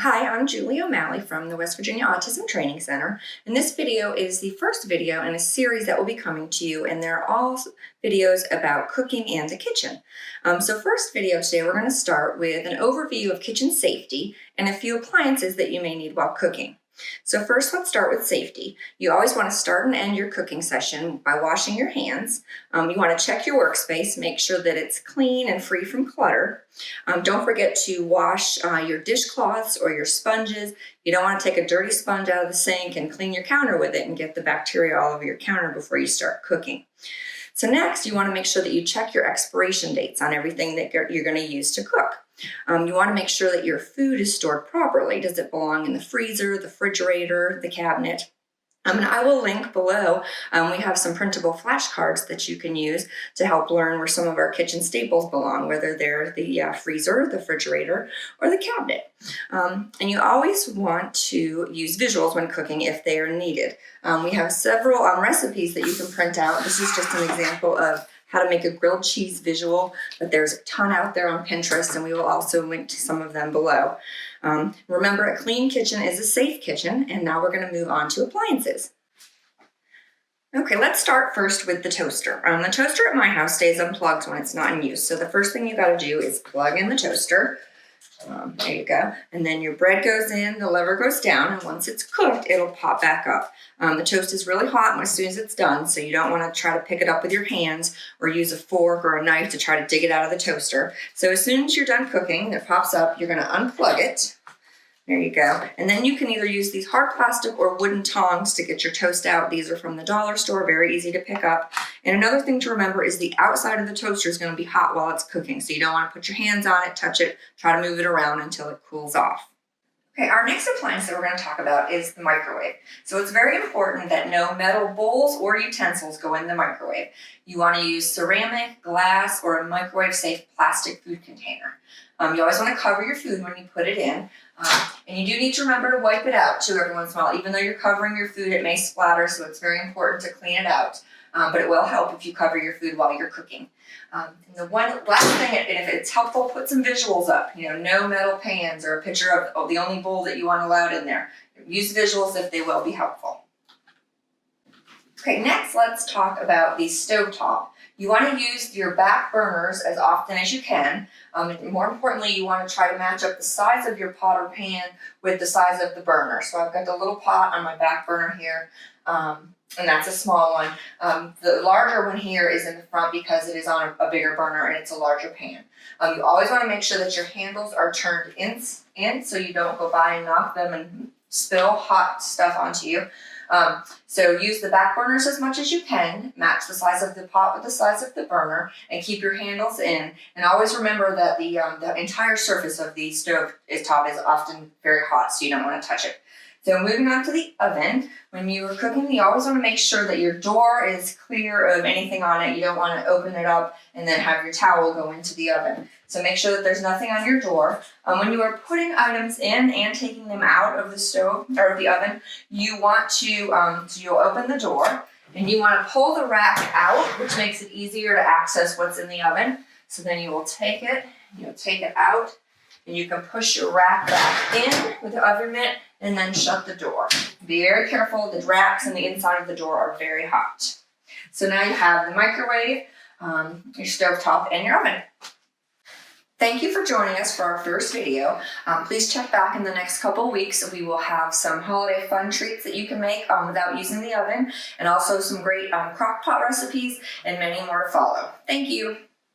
Hi, I'm Julie O'Malley from the West Virginia Autism Training Center, and this video is the first video in a series that will be coming to you, and they're all videos about cooking and the kitchen. So first video today, we're going to start with an overview of kitchen safety and a few appliances that you may need while cooking. So first, let's start with safety. You always want to start and end your cooking session by washing your hands. You want to check your workspace, make sure that it's clean and free from clutter. Don't forget to wash your dishcloths or your sponges. You don't want to take a dirty sponge out of the sink and clean your counter with it and get the bacteria all over your counter before you start cooking. So next, you want to make sure that you check your expiration dates on everything that you're going to use to cook. You want to make sure that your food is stored properly. Does it belong in the freezer, the refrigerator, the cabinet? And I will link below. We have some printable flashcards that you can use to help learn where some of our kitchen staples belong, whether they're the freezer, the refrigerator, or the cabinet. And you always want to use visuals when cooking if they are needed. We have several recipes that you can print out. This is just an example of how to make a grilled cheese visual, but there's a ton out there on Pinterest, and we will also link to some of them below. Remember, a clean kitchen is a safe kitchen, and now we're going to move on to appliances. Okay, let's start first with the toaster. The toaster at my house stays unplugged when it's not in use, so the first thing you got to do is plug in the toaster. There you go. And then your bread goes in, the lever goes down, and once it's cooked, it'll pop back up. The toast is really hot as soon as it's done, so you don't want to try to pick it up with your hands or use a fork or a knife to try to dig it out of the toaster. So as soon as you're done cooking, it pops up, you're going to unplug it. There you go. And then you can either use these hard plastic or wooden tongs to get your toast out. These are from the dollar store, very easy to pick up. And another thing to remember is the outside of the toaster is going to be hot while it's cooking. So you don't want to put your hands on it, touch it, try to move it around until it cools off. Okay, our next appliance that we're going to talk about is the microwave. So it's very important that no metal bowls or utensils go in the microwave. You want to use ceramic, glass, or a microwave-safe plastic food container. You always want to cover your food when you put it in. And you do need to remember to wipe it out too every once in a while. Even though you're covering your food, it may splatter, so it's very important to clean it out. But it will help if you cover your food while you're cooking. And the one last thing, and if it's helpful, put some visuals up. No metal pans or a picture of the only bowl that you want allowed in there. Use visuals if they will be helpful. Okay, next let's talk about the stovetop. You want to use your back burners as often as you can. More importantly, you want to try to match up the size of your pot or pan with the size of the burner. So I've got the little pot on my back burner here, and that's a small one. The larger one here is in the front because it is on a bigger burner and it's a larger pan. You always want to make sure that your handles are turned in so you don't go by and knock them and spill hot stuff onto you. So use the back burners as much as you can, match the size of the pot with the size of the burner, and keep your handles in. And always remember that the entire surface of the stove top is often very hot, so you don't want to touch it. So moving on to the oven, when you are cooking, you always want to make sure that your door is clear of anything on it. You don't want to open it up and then have your towel go into the oven. So make sure that there's nothing on your door. When you are putting items in and taking them out of the stove or the oven, you want to, so you'll open the door and you want to pull the rack out, which makes it easier to access what's in the oven. So then you will take it out, and you can push your rack back in with the oven mitt and then shut the door. Be very careful, the racks and the inside of the door are very hot. So now you have the microwave, your stovetop, and your oven. Thank you for joining us for our first video. Please check back in the next couple weeks. We will have some holiday fun treats that you can make without using the oven, and also some great crock pot recipes and many more to follow. Thank you.